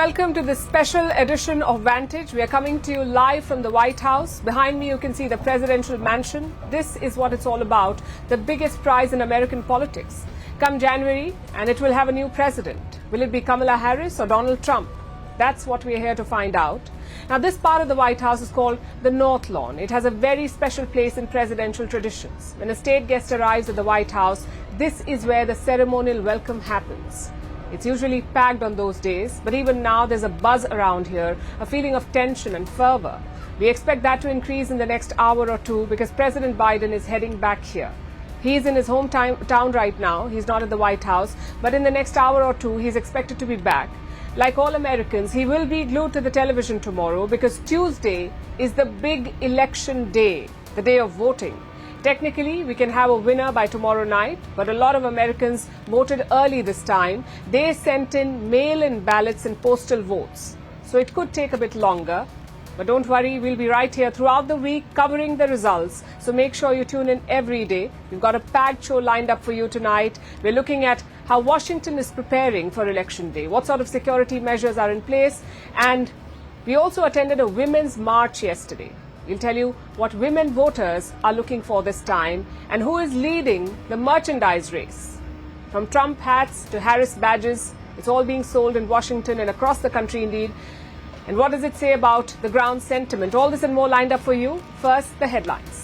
welcome to this special edition of Vantage. We are coming to you live from the White House. Behind me you can see the presidential mansion. This is what it's all about, the biggest prize in American politics. Come January and it will have a new president. Will it be Kamala Harris or Donald Trump? That's what we are here to find out. Now this part of the White House is called the North Lawn. It has a very special place in presidential traditions. When a state guest arrives at the White House, this is where the ceremonial welcome happens. It's usually packed on those days, but even now there's a buzz around here, a feeling of tension and fervor. We expect that to increase in the next hour or two because President Biden is heading back here. He's in his hometown right now. He's not at the White House, but in the next hour or two, he's expected to be back. Like all Americans, he will be glued to the television tomorrow because Tuesday is the big election day, the day of voting. Technically, we can have a winner by tomorrow night, but a lot of Americans voted early this time. They sent in mail-in ballots and postal votes. So it could take a bit longer. But don't worry, we'll be right here throughout the week covering the results. So make sure you tune in every day. We've got a packed show lined up for you tonight. We're looking at how Washington is preparing for Election Day, what sort of security measures are in place, and we also attended a women's march yesterday. We'll tell you what women voters are looking for this time and who is leading the merchandise race. From Trump hats to Harris badges, it's all being sold in Washington and across the country indeed. And what does it say about the ground sentiment? All this and more lined up for you. First, the headlines.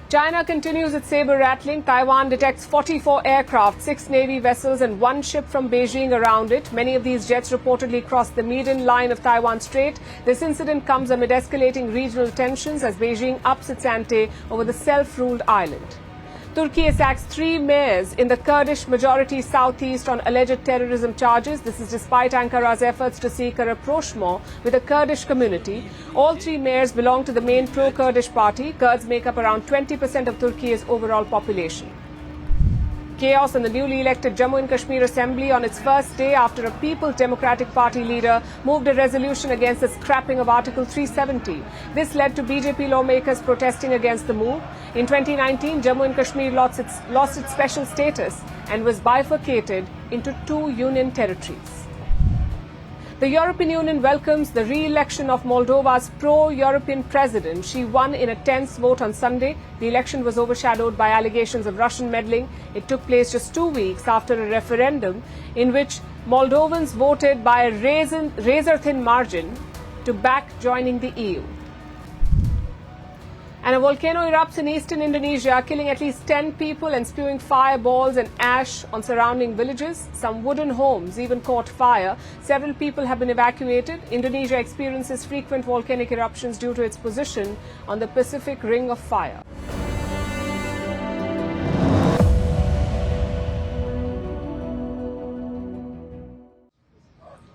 China continues its saber rattling. Taiwan detects 44 aircraft, 6 Navy vessels and 1 ship from Beijing around it. Many of these jets reportedly crossed the median line of Taiwan Strait. This incident comes amid escalating regional tensions as Beijing ups its ante over the self-ruled island. Turkey sacks 3 mayors in the Kurdish-majority southeast on alleged terrorism charges. This is despite Ankara's efforts to seek a rapprochement with the Kurdish community. All 3 mayors belong to the main pro-Kurdish party. Kurds make up around 20% of Turkey's overall population. Chaos in the newly elected Jammu and Kashmir Assembly on its first day after a People's Democratic Party leader moved a resolution against the scrapping of Article 370. This led to BJP lawmakers protesting against the move. In 2019, Jammu and Kashmir lost its special status and was bifurcated into 2 union territories. The European Union welcomes the re-election of Moldova's pro-European president. She won in a tense vote on Sunday. The election was overshadowed by allegations of Russian meddling. It took place just 2 weeks after a referendum in which Moldovans voted by a razor-thin margin to back joining the EU. And a volcano erupts in eastern Indonesia, killing at least 10 people and spewing fireballs and ash on surrounding villages. Some wooden homes even caught fire. Several people have been evacuated. Indonesia experiences frequent volcanic eruptions due to its position on the Pacific Ring of Fire.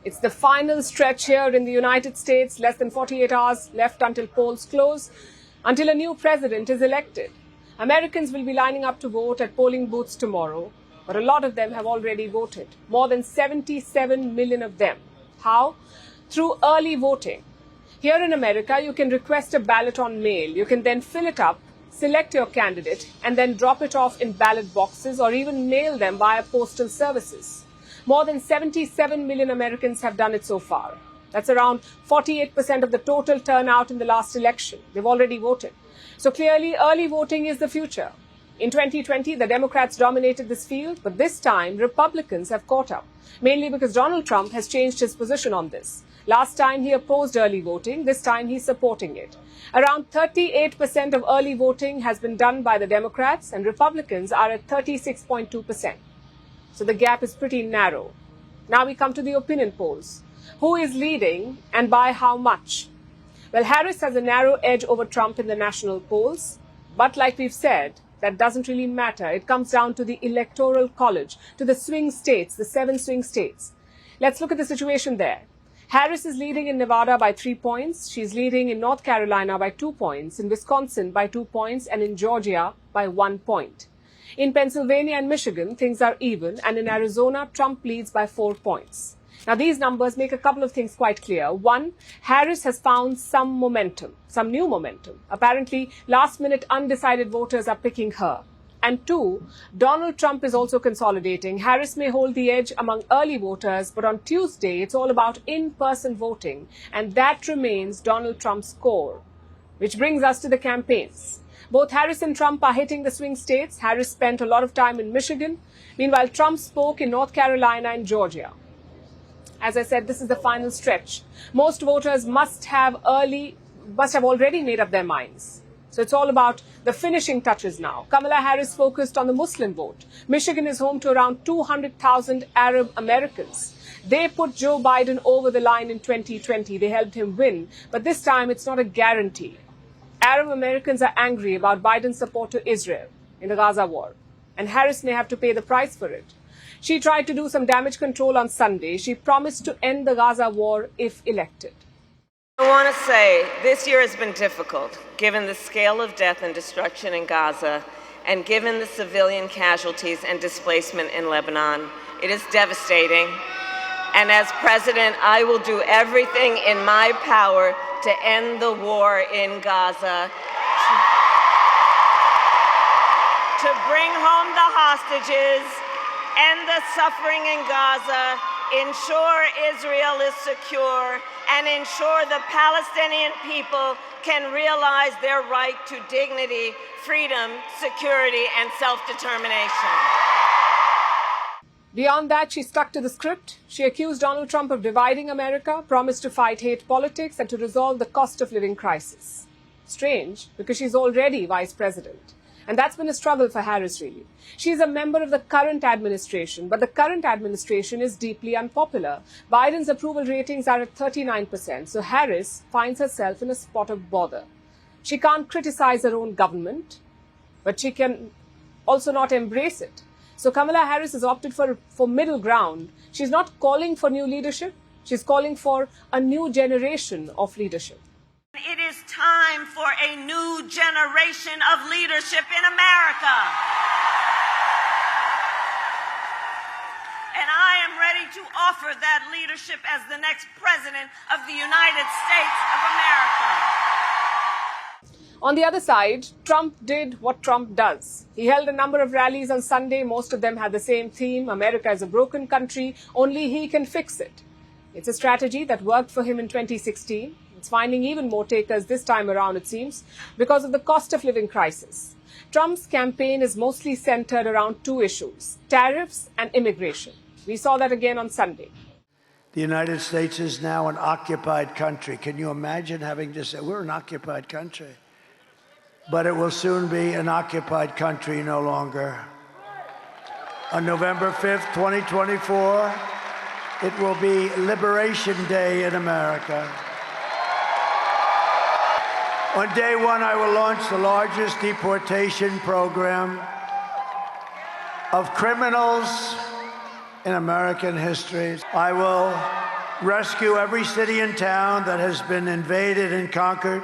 It's the final stretch here in the United States. Less than 48 hours left until polls close. Until a new president is elected. Americans will be lining up to vote at polling booths tomorrow, but a lot of them have already voted. More than 77 million of them. How? Through early voting. Here in America, you can request a ballot on mail. You can then fill it up, select your candidate, and then drop it off in ballot boxes or even mail them via postal services. More than 77 million Americans have done it so far. That's around 48% of the total turnout in the last election. They've already voted. So clearly, early voting is the future. In 2020, the Democrats dominated this field, but this time, Republicans have caught up, mainly because Donald Trump has changed his position on this. Last time, he opposed early voting. This time, he's supporting it. Around 38% of early voting has been done by the Democrats, and Republicans are at 36.2%. So the gap is pretty narrow. Now we come to the opinion polls. Who is leading and by how much? Well, Harris has a narrow edge over Trump in the national polls. But like we've said, that doesn't really matter. It comes down to the Electoral College, to the swing states, the 7 swing states. Let's look at the situation there. Harris is leading in Nevada by 3 points. She's leading in North Carolina by 2 points, in Wisconsin by 2 points, and in Georgia by 1 point. In Pennsylvania and Michigan, things are even, and in Arizona, Trump leads by 4 points. Now, these numbers make a couple of things quite clear. One, Harris has found some momentum, some new momentum. Apparently, last-minute undecided voters are picking her. And two, Donald Trump is also consolidating. Harris may hold the edge among early voters, but on Tuesday, it's all about in-person voting. And that remains Donald Trump's core. Which brings us to the campaigns. Both Harris and Trump are hitting the swing states. Harris spent a lot of time in Michigan. Meanwhile, Trump spoke in North Carolina and Georgia. As I said, this is the final stretch. Most voters must have already made up their minds. So it's all about the finishing touches now. Kamala Harris focused on the Muslim vote. Michigan is home to around 200,000 Arab Americans. They put Joe Biden over the line in 2020. They helped him win. But this time, it's not a guarantee. Arab Americans are angry about Biden's support to Israel in the Gaza war. And Harris may have to pay the price for it. She tried to do some damage control on Sunday. She promised to end the Gaza war if elected. I want to say this year has been difficult, given the scale of death and destruction in Gaza, and given the civilian casualties and displacement in Lebanon. It is devastating. And as president, I will do everything in my power to end the war in Gaza, to bring home the hostages, end the suffering in Gaza, ensure Israel is secure, and ensure the Palestinian people can realize their right to dignity, freedom, security, and self-determination. Beyond that, she stuck to the script. She accused Donald Trump of dividing America, promised to fight hate politics, and to resolve the cost of living crisis. Strange, because she's already vice president. And that's been a struggle for Harris, really. She's a member of the current administration, but the current administration is deeply unpopular. Biden's approval ratings are at 39%, so Harris finds herself in a spot of bother. She can't criticize her own government, but she can also not embrace it. So Kamala Harris has opted for middle ground. She's not calling for new leadership. She's calling for a new generation of leadership. It is time for a new generation of leadership in America. And I am ready to offer that leadership as the next president of the United States of America. On the other side, Trump did what Trump does. He held a number of rallies on Sunday. Most of them had the same theme: America is a broken country, only he can fix it. It's a strategy that worked for him in 2016. It's finding even more takers this time around, it seems, because of the cost of living crisis. Trump's campaign is mostly centered around two issues: tariffs and immigration. We saw that again on Sunday. The United States is now an occupied country. Can you imagine having to say, we're an occupied country? But it will soon be an occupied country no longer. On November 5th, 2024, it will be Liberation Day in America. On day one, I will launch the largest deportation program of criminals in American history. I will rescue every city and town that has been invaded and conquered,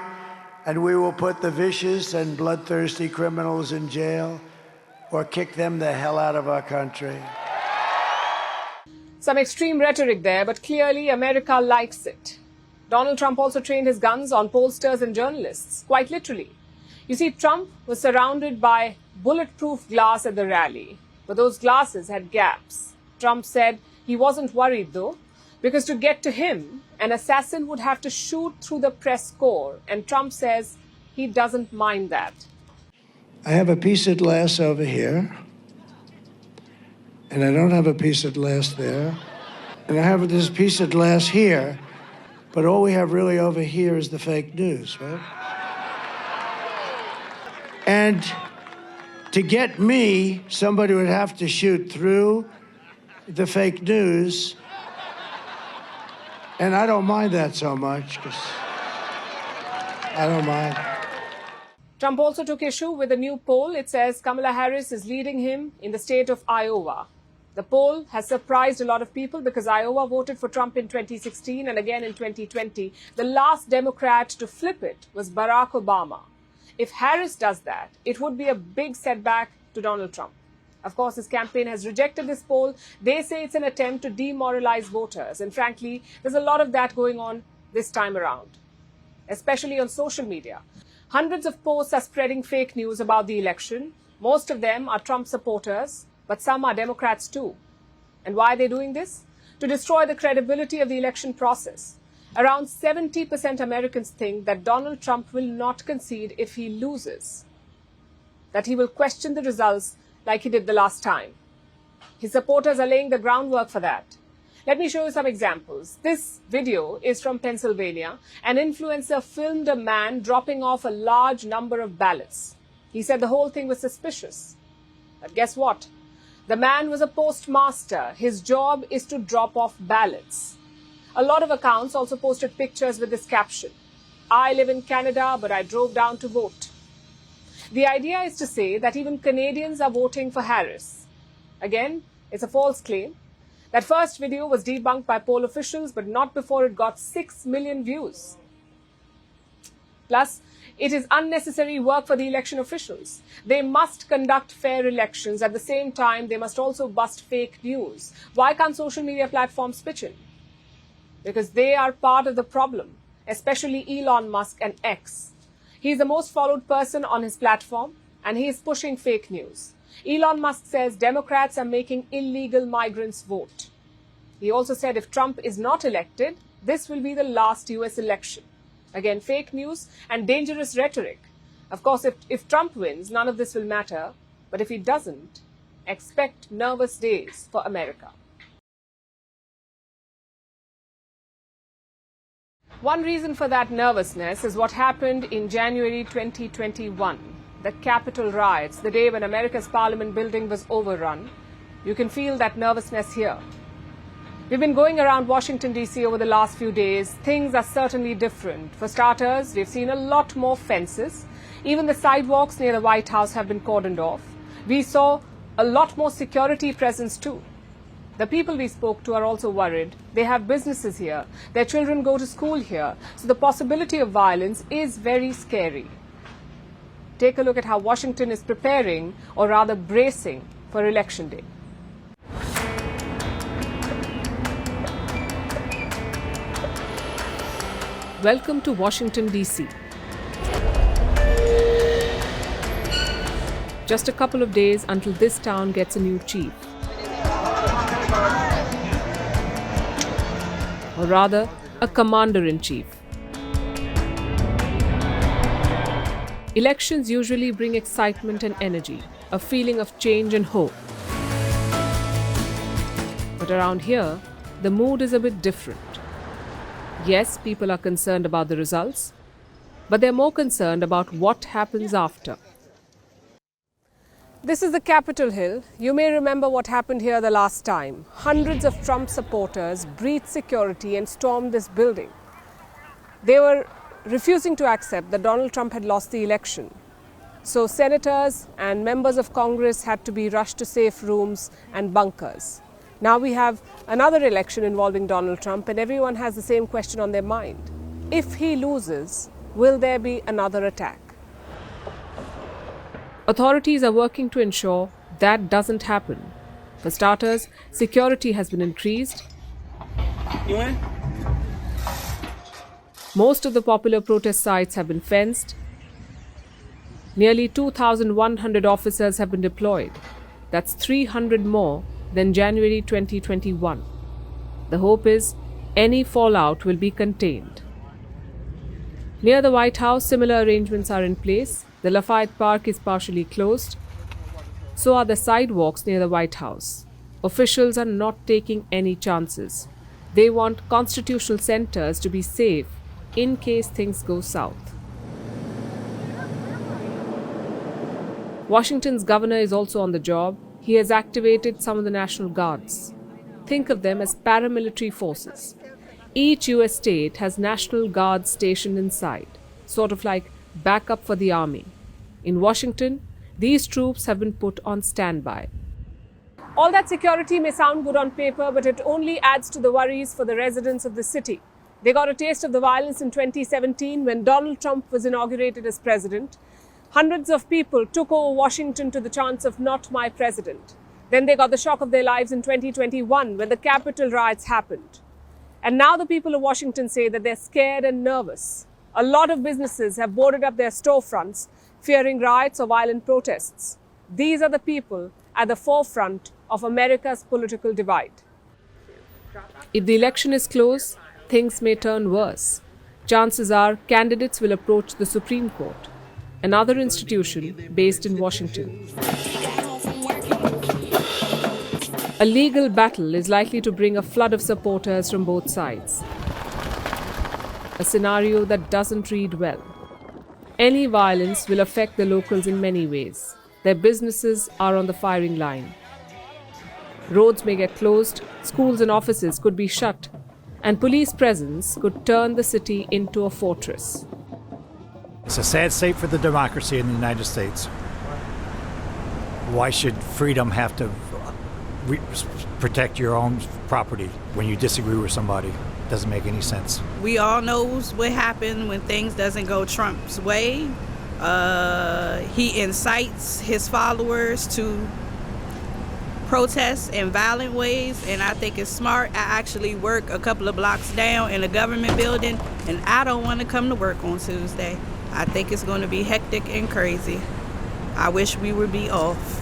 and we will put the vicious and bloodthirsty criminals in jail or kick them the hell out of our country. Some extreme rhetoric there, but clearly America likes it. Donald Trump also trained his guns on pollsters and journalists, quite literally. You see, Trump was surrounded by bulletproof glass at the rally, but those glasses had gaps. Trump said he wasn't worried, though, because to get to him, an assassin would have to shoot through the press corps, and Trump says he doesn't mind that. I have a piece of glass over here, and I don't have a piece of glass there, and I have this piece of glass here, but all we have really over here is the fake news, right? And to get me, somebody would have to shoot through the fake news, and I don't mind that so much, because I don't mind. Trump also took issue with a new poll. It says Kamala Harris is leading him in the state of Iowa. The poll has surprised a lot of people because Iowa voted for Trump in 2016 and again in 2020. The last Democrat to flip it was Barack Obama. If Harris does that, it would be a big setback to Donald Trump. Of course, his campaign has rejected this poll. They say it's an attempt to demoralize voters. And frankly, there's a lot of that going on this time around, especially on social media. Hundreds of posts are spreading fake news about the election. Most of them are Trump supporters, but some are Democrats too. And why are they doing this? To destroy the credibility of the election process. Around 70% Americans think that Donald Trump will not concede if he loses, that he will question the results like he did the last time. His supporters are laying the groundwork for that. Let me show you some examples. This video is from Pennsylvania. An influencer filmed a man dropping off a large number of ballots. He said the whole thing was suspicious. But guess what? The man was a postmaster. His job is to drop off ballots. A lot of accounts also posted pictures with this caption: "I live in Canada, but I drove down to vote." The idea is to say that even Canadians are voting for Harris. Again, it's a false claim. That first video was debunked by poll officials, but not before it got 6 million views. Plus, it is unnecessary work for the election officials. They must conduct fair elections. At the same time, they must also bust fake news. Why can't social media platforms pitch in? Because they are part of the problem, especially Elon Musk and X. He is the most followed person on his platform, and he is pushing fake news. Elon Musk says Democrats are making illegal migrants vote. He also said if Trump is not elected, this will be the last US election. Again, fake news and dangerous rhetoric. Of course, if Trump wins, none of this will matter. But if he doesn't, expect nervous days for America. One reason for that nervousness is what happened in January 2021. The Capitol riots, the day when America's Parliament building was overrun. You can feel that nervousness here. We've been going around Washington, D.C. over the last few days. Things are certainly different. For starters, we've seen a lot more fences. Even the sidewalks near the White House have been cordoned off. We saw a lot more security presence too. The people we spoke to are also worried. They have businesses here. Their children go to school here. So the possibility of violence is very scary. Take a look at how Washington is preparing, or rather bracing, for Election Day. Welcome to Washington, D.C. Just a couple of days until this town gets a new chief. Or rather, a commander-in-chief. Elections usually bring excitement and energy, a feeling of change and hope. But around here, the mood is a bit different. Yes, people are concerned about the results, but they're more concerned about what happens after. This is the Capitol Hill. You may remember what happened here the last time. Hundreds of Trump supporters breached security and stormed this building. They were refusing to accept that Donald Trump had lost the election. So senators and members of Congress had to be rushed to safe rooms and bunkers. Now we have another election involving Donald Trump, and everyone has the same question on their mind. If he loses, will there be another attack? Authorities are working to ensure that doesn't happen. For starters, security has been increased. Most of the popular protest sites have been fenced. Nearly 2,100 officers have been deployed. That's 300 more than January 2021. The hope is any fallout will be contained. Near the White House, similar arrangements are in place. The Lafayette Park is partially closed. So are the sidewalks near the White House. Officials are not taking any chances. They want constitutional centers to be safe in case things go south. Washington's governor is also on the job. He has activated some of the National Guards. Think of them as paramilitary forces. Each US state has National Guards stationed inside, sort of like backup for the army. In Washington, these troops have been put on standby. All that security may sound good on paper, but it only adds to the worries for the residents of the city. They got a taste of the violence in 2017 when Donald Trump was inaugurated as president. Hundreds of people took over Washington to the chants of "Not my president." Then they got the shock of their lives in 2021 when the Capitol riots happened. And now the people of Washington say that they're scared and nervous. A lot of businesses have boarded up their storefronts, fearing riots or violent protests. These are the people at the forefront of America's political divide. If the election is close, things may turn worse. Chances are candidates will approach the Supreme Court, another institution based in Washington. A legal battle is likely to bring a flood of supporters from both sides. A scenario that doesn't read well. Any violence will affect the locals in many ways. Their businesses are on the firing line. Roads may get closed, schools and offices could be shut, and police presence could turn the city into a fortress. It's a sad state for the democracy in the United States. Why should freedom have to protect your own property when you disagree with somebody? Doesn't make any sense. We all knows what happened when things doesn't go Trump's way. He incites his followers to protest in violent ways, and I think it's smart. I actually work a couple of blocks down in a government building, and I don't want to come to work on Tuesday. I think it's going to be hectic and crazy. I wish we would be off.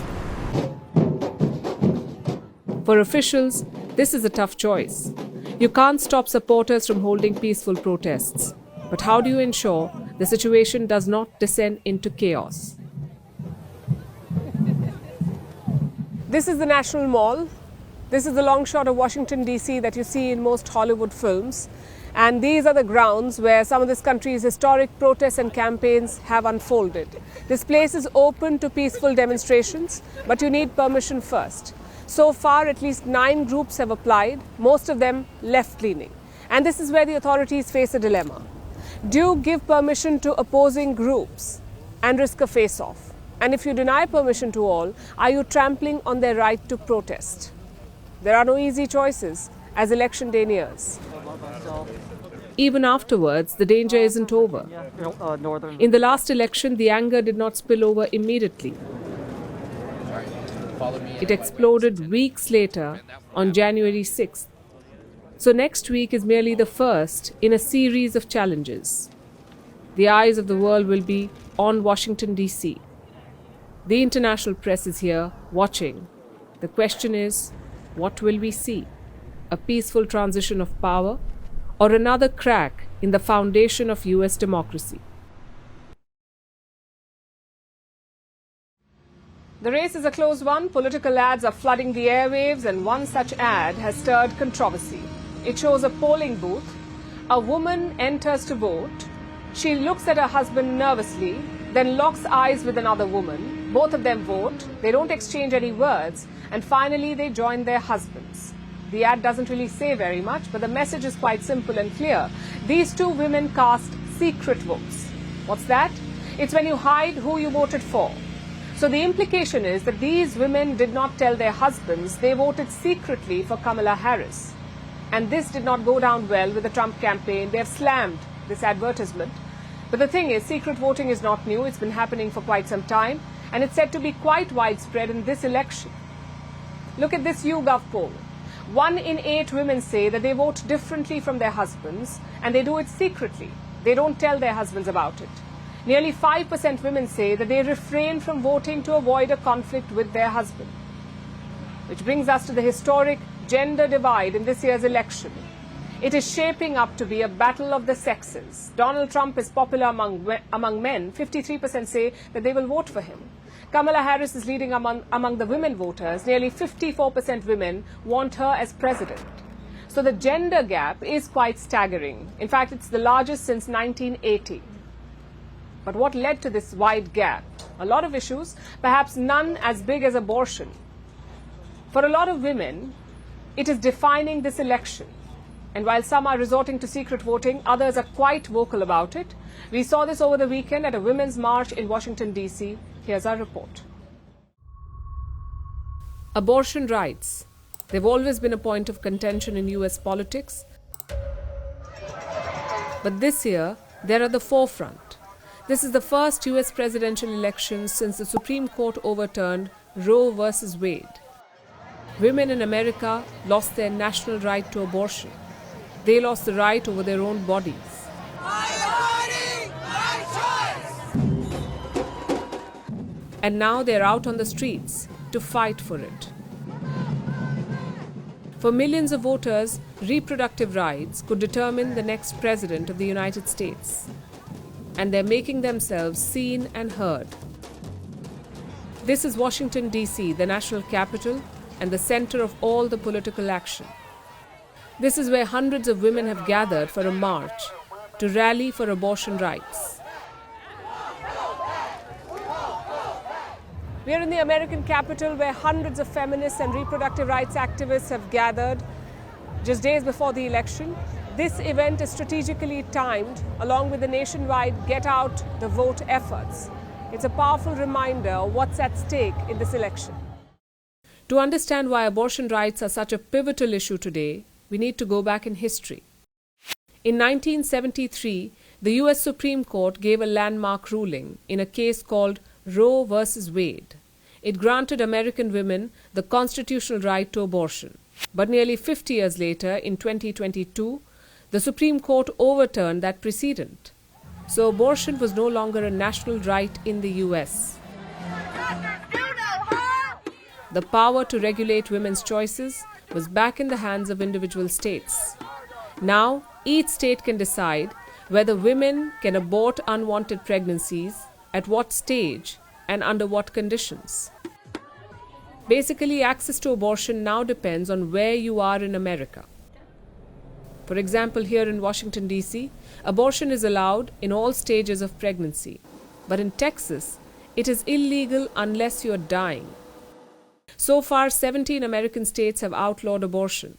For officials, this is a tough choice. You can't stop supporters from holding peaceful protests. But how do you ensure the situation does not descend into chaos? This is the National Mall. This is the long shot of Washington, D.C. that you see in most Hollywood films. And these are the grounds where some of this country's historic protests and campaigns have unfolded. This place is open to peaceful demonstrations, but you need permission first. So far, at least 9 groups have applied, most of them left-leaning. And this is where the authorities face a dilemma. Do you give permission to opposing groups and risk a face-off? And if you deny permission to all, are you trampling on their right to protest? There are no easy choices as election day nears. Even afterwards, the danger isn't over. In the last election, the anger did not spill over immediately. It exploded weeks later on January 6th. So next week is merely the first in a series of challenges. The eyes of the world will be on Washington, D.C. The international press is here, watching. The question is, what will we see? A peaceful transition of power, or another crack in the foundation of US democracy? The race is a close one. Political ads are flooding the airwaves, and one such ad has stirred controversy. It shows a polling booth. A woman enters to vote. She looks at her husband nervously, then locks eyes with another woman. Both of them vote. They don't exchange any words, and finally they join their husbands. The ad doesn't really say very much, but the message is quite simple and clear. These two women cast secret votes. What's that? It's when you hide who you voted for. So the implication is that these women did not tell their husbands they voted secretly for Kamala Harris. And this did not go down well with the Trump campaign. They have slammed this advertisement. But the thing is, secret voting is not new. It's been happening for quite some time, and it's said to be quite widespread in this election. Look at this YouGov poll. 1 in 8 women say that they vote differently from their husbands, and they do it secretly. They don't tell their husbands about it. Nearly 5% women say that they refrain from voting to avoid a conflict with their husband. Which brings us to the historic gender divide in this year's election. It is shaping up to be a battle of the sexes. Donald Trump is popular among men. 53% say that they will vote for him. Kamala Harris is leading among the women voters. Nearly 54% women want her as president. So the gender gap is quite staggering. In fact, it's the largest since 1980. But what led to this wide gap? A lot of issues, perhaps none as big as abortion. For a lot of women, it is defining this election. And while some are resorting to secret voting, others are quite vocal about it. We saw this over the weekend at a women's march in Washington, D.C. Here's our report. Abortion rights. They've always been a point of contention in US politics. But this year, they're at the forefront. This is the first US presidential election since the Supreme Court overturned Roe versus Wade. Women in America lost their national right to abortion. They lost the right over their own bodies. And now they're out on the streets to fight for it. For millions of voters, reproductive rights could determine the next president of the United States. And they're making themselves seen and heard. This is Washington, D.C., the national capital and the center of all the political action. This is where hundreds of women have gathered for a march to rally for abortion rights. We are in the American capital where hundreds of feminists and reproductive rights activists have gathered just days before the election. This event is strategically timed along with the nationwide Get Out the Vote efforts. It's a powerful reminder of what's at stake in this election. To understand why abortion rights are such a pivotal issue today, we need to go back in history. In 1973, the US Supreme Court gave a landmark ruling in a case called Roe v. Wade. It granted American women the constitutional right to abortion. But nearly 50 years later, in 2022, the Supreme Court overturned that precedent. So abortion was no longer a national right in the US. The power to regulate women's choices was back in the hands of individual states. Now, each state can decide whether women can abort unwanted pregnancies, at what stage, and under what conditions. Basically, access to abortion now depends on where you are in America. For example, here in Washington, D.C., abortion is allowed in all stages of pregnancy. But in Texas, it is illegal unless you are dying. So far, 17 American states have outlawed abortion.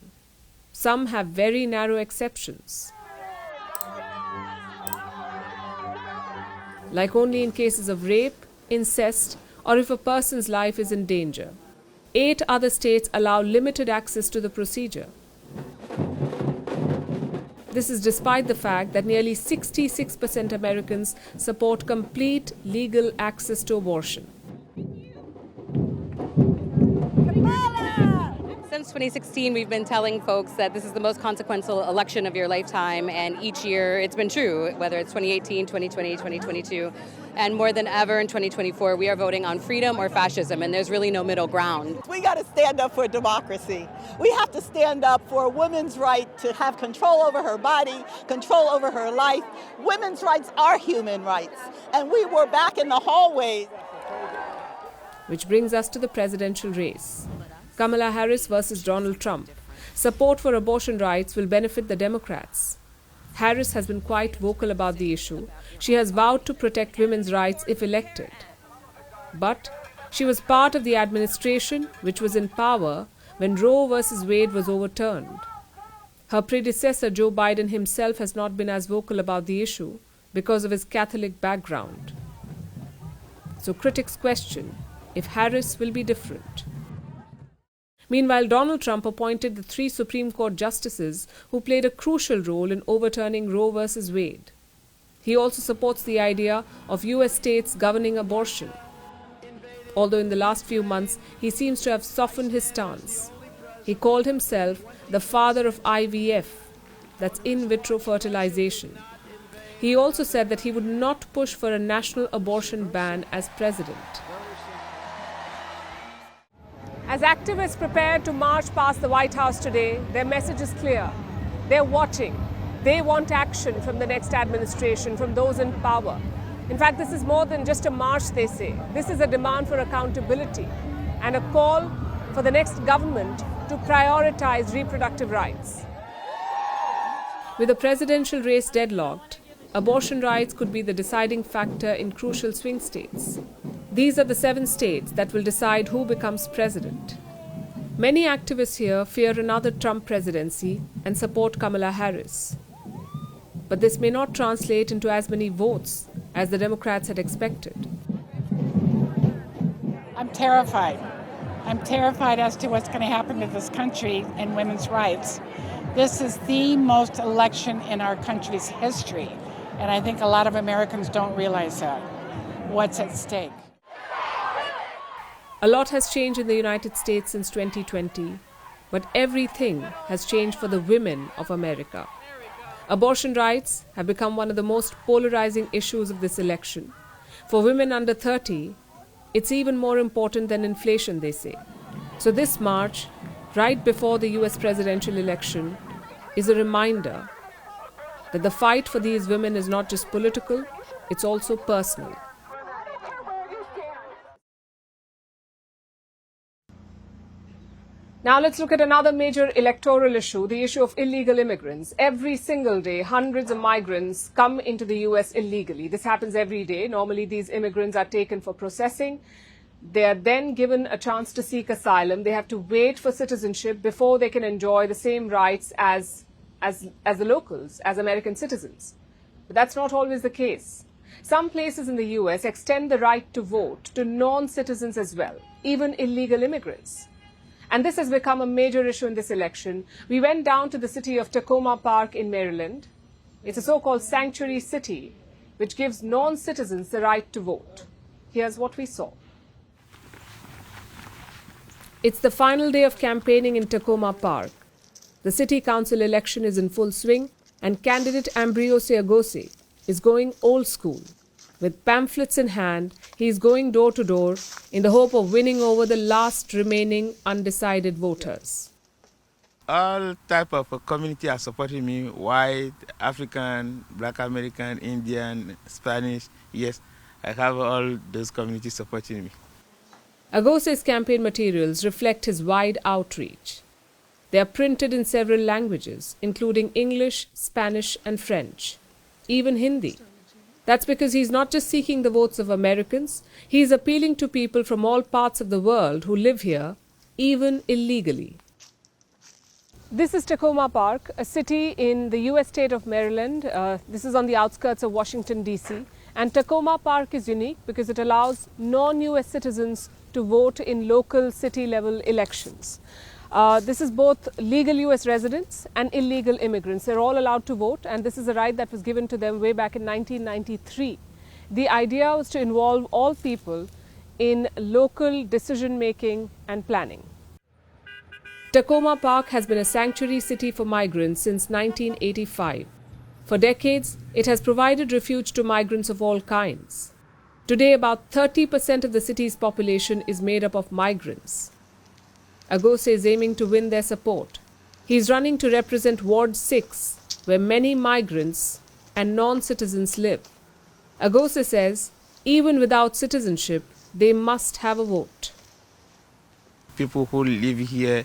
Some have very narrow exceptions, like only in cases of rape, incest, or if a person's life is in danger. 8 other states allow limited access to the procedure. This is despite the fact that nearly 66% Americans support complete legal access to abortion. Since 2016, we've been telling folks that this is the most consequential election of your lifetime, and each year it's been true, whether it's 2018, 2020, 2022. And more than ever in 2024, we are voting on freedom or fascism, and there's really no middle ground. We got to stand up for democracy. We have to stand up for a woman's right to have control over her body, control over her life. Women's rights are human rights, and we were back in the hallways. Which brings us to the presidential race. Kamala Harris versus Donald Trump. Support for abortion rights will benefit the Democrats. Harris has been quite vocal about the issue. She has vowed to protect women's rights if elected. But she was part of the administration which was in power when Roe v. Wade was overturned. Her predecessor, Joe Biden himself, has not been as vocal about the issue because of his Catholic background. So critics question if Harris will be different. Meanwhile, Donald Trump appointed the 3 Supreme Court justices who played a crucial role in overturning Roe v. Wade. He also supports the idea of US states governing abortion. Although in the last few months, he seems to have softened his stance. He called himself the father of IVF, that's in vitro fertilization. He also said that he would not push for a national abortion ban as president. As activists prepare to march past the White House today, their message is clear. They're watching. They want action from the next administration, from those in power. In fact, this is more than just a march, they say. This is a demand for accountability and a call for the next government to prioritize reproductive rights. With the presidential race deadlocked, abortion rights could be the deciding factor in crucial swing states. These are the 7 states that will decide who becomes president. Many activists here fear another Trump presidency and support Kamala Harris. But this may not translate into as many votes as the Democrats had expected. I'm terrified. I'm terrified as to what's going to happen to this country and women's rights. This is the most election in our country's history, and I think a lot of Americans don't realize that. What's at stake? A lot has changed in the United States since 2020, but everything has changed for the women of America. Abortion rights have become one of the most polarizing issues of this election. For women under 30, It's even more important than inflation, they say. So this march, right before the US presidential election, is a reminder that the fight for these women is not just political, it's also personal. Now let's look at another major electoral issue, the issue of illegal immigrants. Every single day, hundreds of migrants come into the US illegally. This happens every day. Normally, these immigrants are taken for processing. They are then given a chance to seek asylum. They have to wait for citizenship before they can enjoy the same rights as the locals, as American citizens. But that's not always the case. Some places in the US extend the right to vote to non-citizens as well, even illegal immigrants. And this has become a major issue in this election. We went down to the city of Tacoma Park in Maryland. It's a so-called sanctuary city, which gives non-citizens the right to vote. Here's what we saw. It's the final day of campaigning in Tacoma Park. The city council election is in full swing, and candidate Ambriose Agose is going old school. With pamphlets in hand, he is going door to door in the hope of winning over the last remaining undecided voters. All type of community are supporting me: white, African, Black American, Indian, Spanish. Yes, I have all those communities supporting me. Agose's campaign materials reflect his wide outreach. They are printed in several languages, including English, Spanish, and French, even Hindi. That's because he's not just seeking the votes of Americans, he's appealing to people from all parts of the world who live here, even illegally. This is Tacoma Park, a city in the US state of Maryland. This is on the outskirts of Washington, D.C. And Tacoma Park is unique because it allows non-US citizens to vote in local city-level elections. This is both legal US residents and illegal immigrants. They're all allowed to vote, and this is a right that was given to them way back in 1993. The idea was to involve all people in local decision-making and planning. Tacoma Park has been a sanctuary city for migrants since 1985. For decades, it has provided refuge to migrants of all kinds. Today, about 30% of the city's population is made up of migrants. Agose is aiming to win their support. He is running to represent Ward 6, where many migrants and non-citizens live. Agose says, even without citizenship, they must have a vote. People who live here,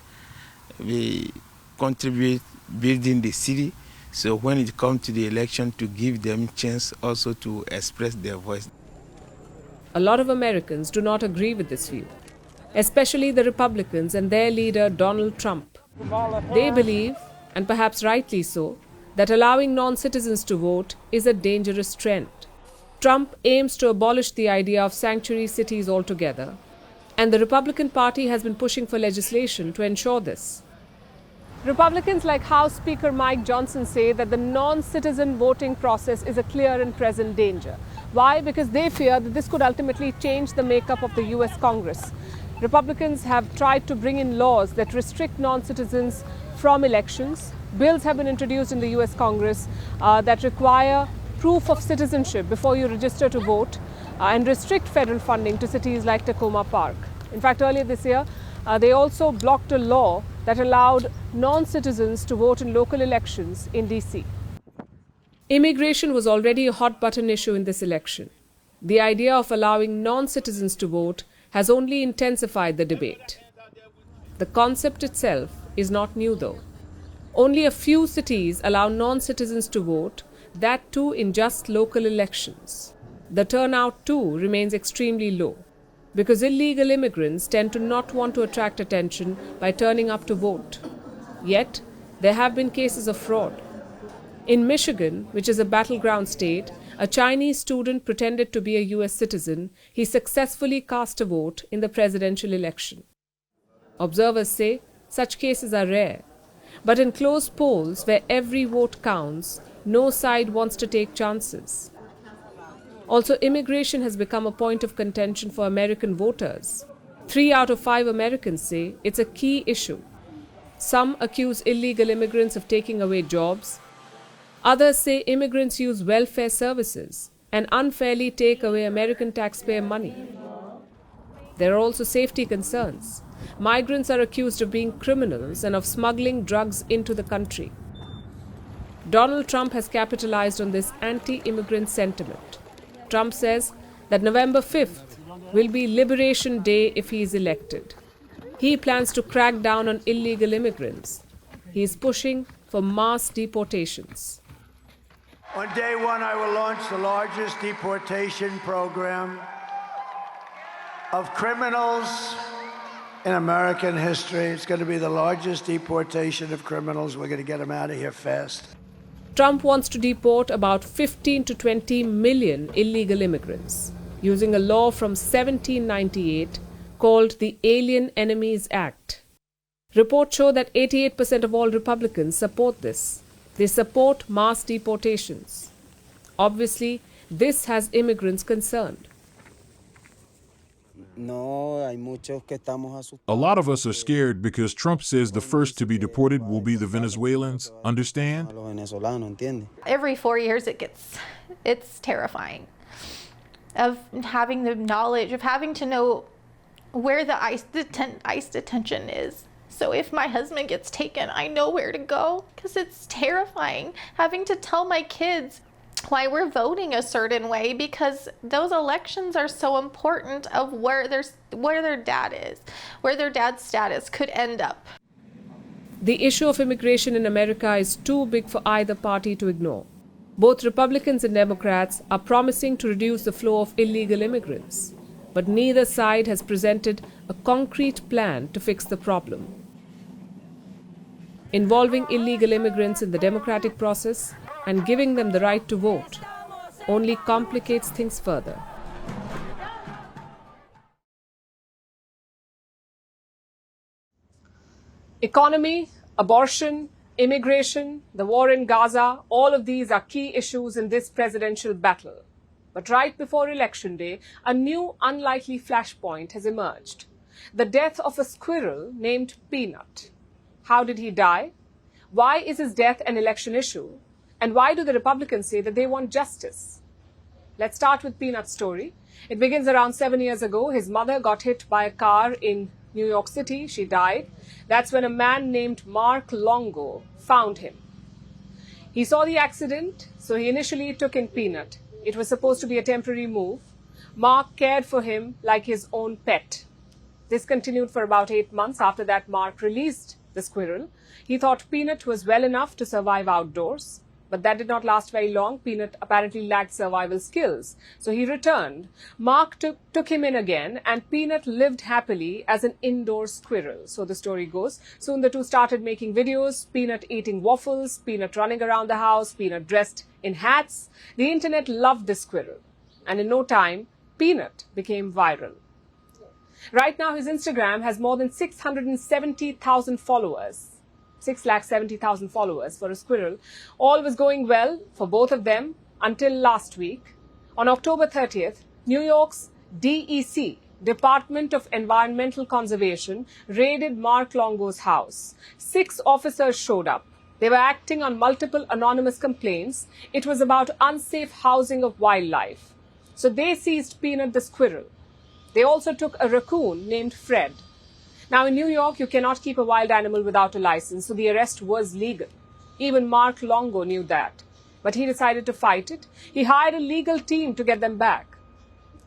we contribute building the city. So when it comes to the election, to give them chance also to express their voice. A lot of Americans do not agree with this view, especially the Republicans and their leader Donald Trump. They believe, and perhaps rightly so, that allowing non-citizens to vote is a dangerous trend. Trump aims to abolish the idea of sanctuary cities altogether, and the Republican Party has been pushing for legislation to ensure this. Republicans like House Speaker Mike Johnson say that the non-citizen voting process is a clear and present danger. Why? Because they fear that this could ultimately change the makeup of the US Congress. Republicans have tried to bring in laws that restrict non-citizens from elections. Bills have been introduced in the US Congress that require proof of citizenship before you register to vote and restrict federal funding to cities like Tacoma Park. In fact, earlier this year, they also blocked a law that allowed non-citizens to vote in local elections in D.C. Immigration was already a hot-button issue in this election. The idea of allowing non-citizens to vote has only intensified the debate. The concept itself is not new, though. Only a few cities allow non-citizens to vote, that too in just local elections. The turnout, too, remains extremely low, because illegal immigrants tend to not want to attract attention by turning up to vote. Yet, there have been cases of fraud. In Michigan, which is a battleground state, a Chinese student pretended to be a US citizen. He successfully cast a vote in the presidential election. Observers say such cases are rare. But in close polls where every vote counts, no side wants to take chances. Also, immigration has become a point of contention for American voters. 3 out of 5 Americans say it's a key issue. Some accuse illegal immigrants of taking away jobs. Others say immigrants use welfare services and unfairly take away American taxpayer money. There are also safety concerns. Migrants are accused of being criminals and of smuggling drugs into the country. Donald Trump has capitalized on this anti-immigrant sentiment. Trump says that November 5th will be Liberation Day if he is elected. He plans to crack down on illegal immigrants. He is pushing for mass deportations. On day one, I will launch the largest deportation program of criminals in American history. It's going to be the largest deportation of criminals. We're going to get them out of here fast. Trump wants to deport about 15 to 20 million illegal immigrants using a law from 1798 called the Alien Enemies Act. Reports show that 88% of all Republicans support this. They support mass deportations. Obviously, this has immigrants concerned. A lot of us are scared because Trump says the first to be deported will be the Venezuelans. Understand? Every 4 years it's terrifying. Of having the knowledge, of having to know where the ICE detention is. So if my husband gets taken, I know where to go, because it's terrifying having to tell my kids why we're voting a certain way, because those elections are so important of where their dad is, where their dad's status could end up. The issue of immigration in America is too big for either party to ignore. Both Republicans and Democrats are promising to reduce the flow of illegal immigrants, but neither side has presented a concrete plan to fix the problem. Involving illegal immigrants in the democratic process and giving them the right to vote only complicates things further. Economy, abortion, immigration, the war in Gaza, all of these are key issues in this presidential battle. But right before Election Day, a new unlikely flashpoint has emerged. The death of a squirrel named Peanut. How did he die? Why is his death an election issue? And why do the Republicans say that they want justice? Let's start with Peanut's story. It begins around 7 years ago. His mother got hit by a car in New York City. She died. That's when a man named Mark Longo found him. He saw the accident, so he initially took in Peanut. It was supposed to be a temporary move. Mark cared for him like his own pet. This continued for about 8 months. After that, Mark released the squirrel. He thought Peanut was well enough to survive outdoors. But that did not last very long. Peanut apparently lacked survival skills. So he returned. Mark took him in again, and Peanut lived happily as an indoor squirrel. So the story goes. Soon the two started making videos. Peanut eating waffles, Peanut running around the house, Peanut dressed in hats. The internet loved the squirrel. And in no time, Peanut became viral. Right now, his Instagram has more than 670,000 followers. 670,000 followers for a squirrel. All was going well for both of them until last week. On October 30th, New York's DEC, Department of Environmental Conservation, raided Mark Longo's house. 6 officers showed up. They were acting on multiple anonymous complaints. It was about unsafe housing of wildlife. So they seized Peanut the squirrel. They also took a raccoon named Fred. Now, in New York, you cannot keep a wild animal without a license, so the arrest was legal. Even Mark Longo knew that. But he decided to fight it. He hired a legal team to get them back.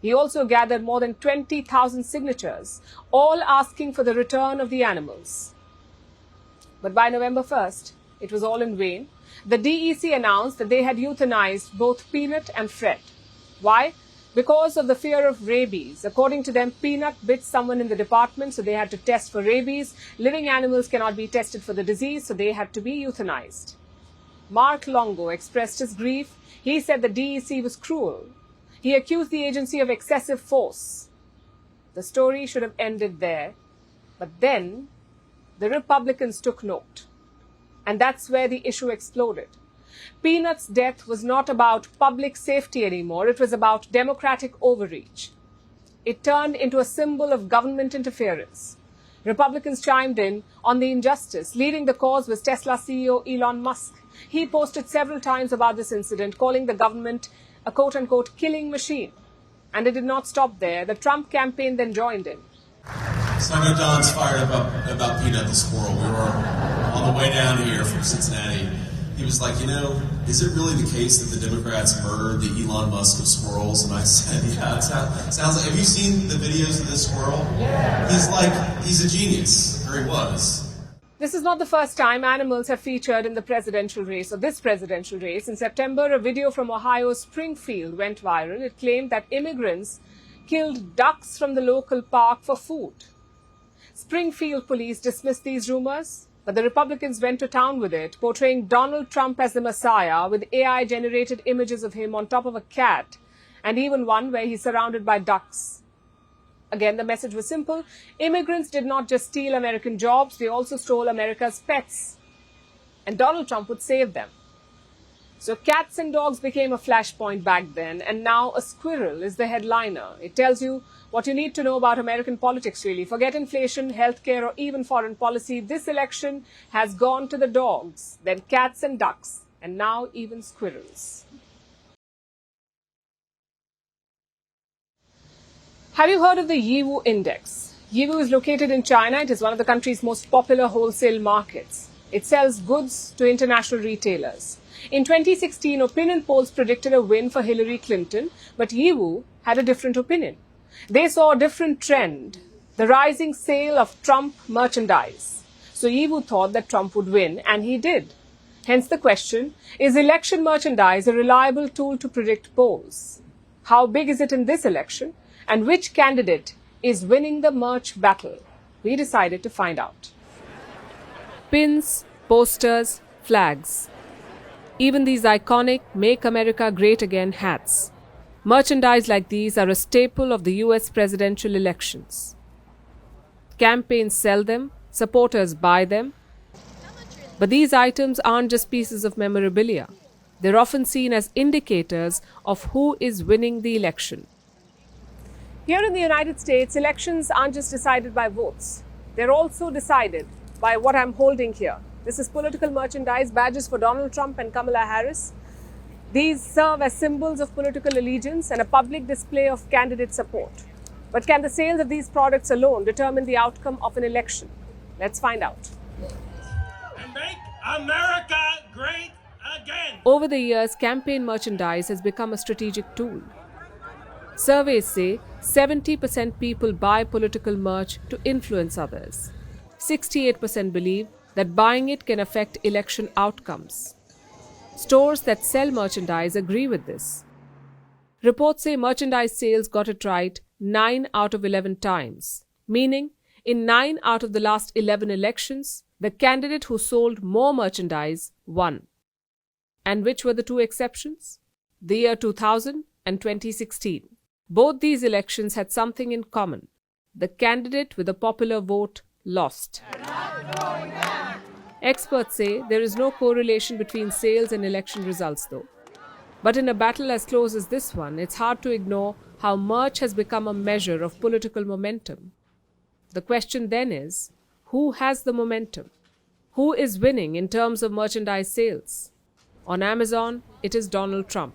He also gathered more than 20,000 signatures, all asking for the return of the animals. But by November 1st, it was all in vain. The DEC announced that they had euthanized both Peanut and Fred. Why? Because of the fear of rabies. According to them, Peanut bit someone in the department, so they had to test for rabies. Living animals cannot be tested for the disease, so they had to be euthanized. Mark Longo expressed his grief. He said the DEC was cruel. He accused the agency of excessive force. The story should have ended there. But then, the Republicans took note. And that's where the issue exploded. Peanut's death was not about public safety anymore. It was about democratic overreach. It turned into a symbol of government interference. Republicans chimed in on the injustice. Leading the cause was Tesla CEO Elon Musk. He posted several times about this incident, calling the government a quote-unquote killing machine. And it did not stop there. The Trump campaign then joined in. So I know Don's fired up about Peanut the Squirrel. We were on the way down here from Cincinnati. He was like, is it really the case that the Democrats murdered the Elon Musk of squirrels? And I said, yeah, it sounds like, have you seen the videos of this squirrel? Yeah. He's a genius, or he was. This is not the first time animals have featured in the presidential race, or this presidential race. In September, a video from Ohio's Springfield went viral. It claimed that immigrants killed ducks from the local park for food. Springfield police dismissed these rumors, but the Republicans went to town with it, portraying Donald Trump as the Messiah with AI-generated images of him on top of a cat, and even one where he's surrounded by ducks. Again, the message was simple. Immigrants did not just steal American jobs, they also stole America's pets. And Donald Trump would save them. So cats and dogs became a flashpoint back then, and now a squirrel is the headliner. It tells you what you need to know about American politics, really. Forget inflation, healthcare, or even foreign policy. This election has gone to the dogs, then cats and ducks, and now even squirrels. Have you heard of the Yiwu Index? Yiwu is located in China. It is one of the country's most popular wholesale markets. It sells goods to international retailers. In 2016, opinion polls predicted a win for Hillary Clinton, but Yiwu had a different opinion. They saw a different trend, the rising sale of Trump merchandise. So Yiwu thought that Trump would win, and he did. Hence the question, is election merchandise a reliable tool to predict polls? How big is it in this election? And which candidate is winning the merch battle? We decided to find out. Pins, posters, flags. Even these iconic Make America Great Again hats. Merchandise like these are a staple of the US presidential elections. Campaigns sell them, supporters buy them. But these items aren't just pieces of memorabilia. They're often seen as indicators of who is winning the election. Here in the United States, elections aren't just decided by votes. They're also decided by what I'm holding here. This is political merchandise, badges for Donald Trump and Kamala Harris. These serve as symbols of political allegiance and a public display of candidate support. But can the sales of these products alone determine the outcome of an election? Let's find out. And make America great again. Over the years, campaign merchandise has become a strategic tool. Surveys say 70% people buy political merch to influence others. 68% believe that buying it can affect election outcomes. Stores that sell merchandise agree with this. Reports say merchandise sales got it right 9 out of 11 times, meaning in 9 out of the last 11 elections, the candidate who sold more merchandise won. And which were the two exceptions? The year 2000 and 2016. Both these elections had something in common. The candidate with a popular vote lost. Experts say there is no correlation between sales and election results, though. But in a battle as close as this one, it's hard to ignore how merch has become a measure of political momentum. The question then is, who has the momentum? Who is winning in terms of merchandise sales? On Amazon, it is Donald Trump.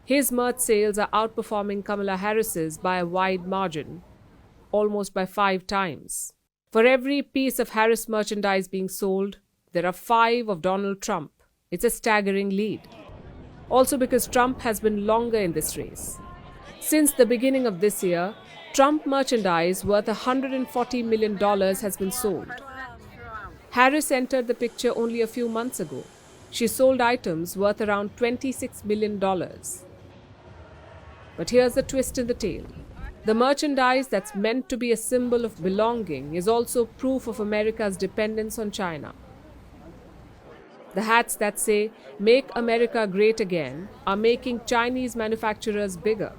His merch sales are outperforming Kamala Harris's by a wide margin, almost by 5 times. For every piece of Harris merchandise being sold, there are 5 of Donald Trump. It's a staggering lead. Also because Trump has been longer in this race. Since the beginning of this year, Trump merchandise worth $140 million has been sold. Harris entered the picture only a few months ago. She sold items worth around $26 million. But here's the twist in the tale. The merchandise that's meant to be a symbol of belonging is also proof of America's dependence on China. The hats that say, "Make America Great Again," are making Chinese manufacturers bigger.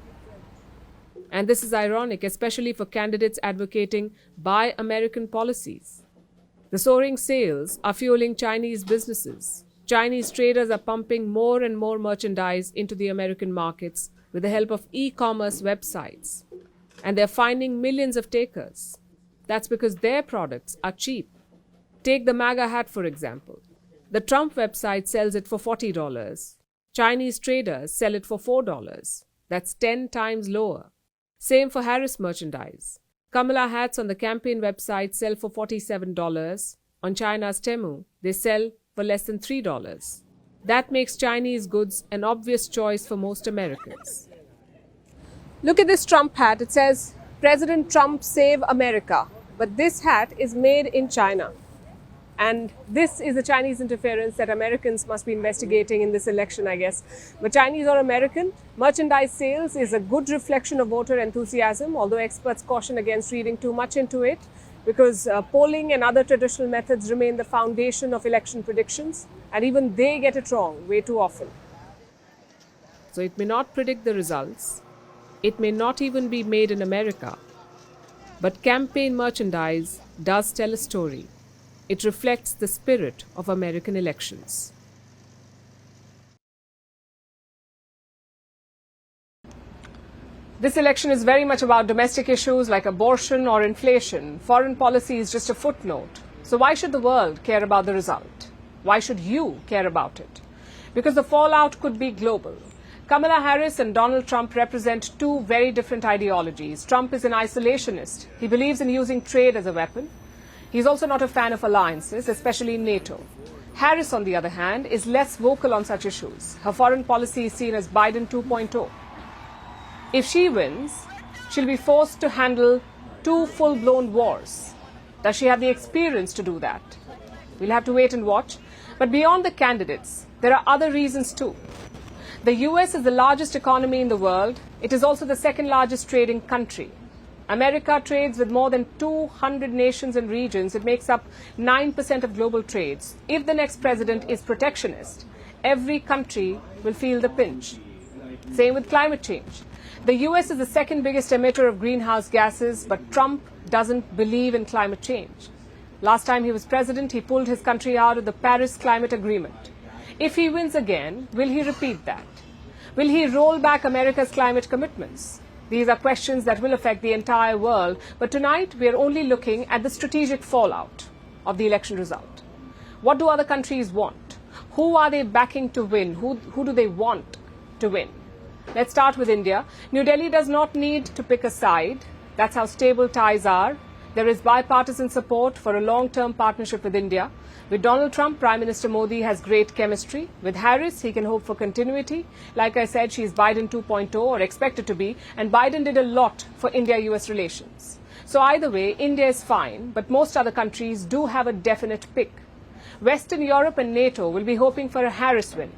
And this is ironic, especially for candidates advocating Buy American policies. The soaring sales are fueling Chinese businesses. Chinese traders are pumping more and more merchandise into the American markets with the help of e-commerce websites. And they're finding millions of takers. That's because their products are cheap. Take the MAGA hat, for example. The Trump website sells it for $40. Chinese traders sell it for $4. That's 10 times lower. Same for Harris merchandise. Kamala hats on the campaign website sell for $47. On China's Temu, they sell for less than $3. That makes Chinese goods an obvious choice for most Americans. Look at this Trump hat. It says, President Trump save America. But this hat is made in China. And this is the Chinese interference that Americans must be investigating in this election, I guess. But Chinese or American, merchandise sales is a good reflection of voter enthusiasm, although experts caution against reading too much into it, because polling and other traditional methods remain the foundation of election predictions, and even they get it wrong way too often. So it may not predict the results, it may not even be made in America, but campaign merchandise does tell a story. It reflects the spirit of American elections. This election is very much about domestic issues like abortion or inflation. Foreign policy is just a footnote. So why should the world care about the result? Why should you care about it? Because the fallout could be global. Kamala Harris and Donald Trump represent two very different ideologies. Trump is an isolationist. He believes in using trade as a weapon. He's also not a fan of alliances, especially NATO. Harris, on the other hand, is less vocal on such issues. Her foreign policy is seen as Biden 2.0. If she wins, she'll be forced to handle two full-blown wars. Does she have the experience to do that? We'll have to wait and watch. But beyond the candidates, there are other reasons too. The US is the largest economy in the world. It is also the second largest trading country. America trades with more than 200 nations and regions. It makes up 9% of global trades. If the next president is protectionist, every country will feel the pinch. Same with climate change. The US is the second biggest emitter of greenhouse gases, but Trump doesn't believe in climate change. Last time he was president, he pulled his country out of the Paris Climate Agreement. If he wins again, will he repeat that? Will he roll back America's climate commitments? These are questions that will affect the entire world, but tonight we are only looking at the strategic fallout of the election result. What do other countries want? Who are they backing to win? Who do they want to win? Let's start with India. New Delhi does not need to pick a side. That's how stable ties are. There is bipartisan support for a long-term partnership with India. With Donald Trump, Prime Minister Modi has great chemistry. With Harris, he can hope for continuity. Like I said, she's Biden 2.0 or expected to be, and Biden did a lot for India-US relations. So either way, India is fine, but most other countries do have a definite pick. Western Europe and NATO will be hoping for a Harris win.